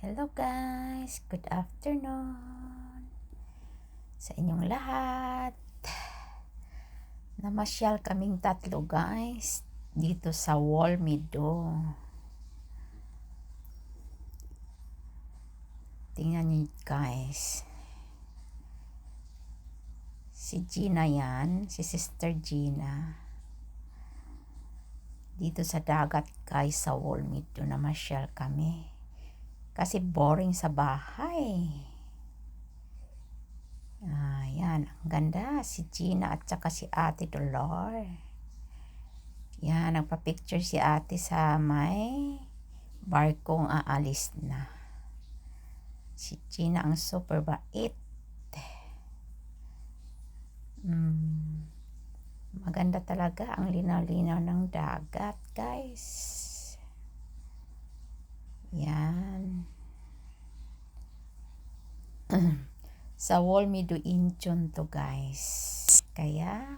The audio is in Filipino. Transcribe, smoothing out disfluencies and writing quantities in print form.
Hello guys, good afternoon sa inyong lahat. Namasyal kaming tatlo guys dito sa Walmido. Tingnan niyo guys. Si Gina yan, si Sister Gina. Dito sa dagat guys sa Walmido namasyal kami. Kasi boring sa bahay. Yan, ang ganda. Si Gina at saka si Ate Dolor. Yan, nagpa-picture si ate sa may barkong aalis na. Si Gina ang super bait. Maganda talaga ang linaw-linaw ng dagat, guys. Yan. Sa Walmido Incheon to, guys. Kaya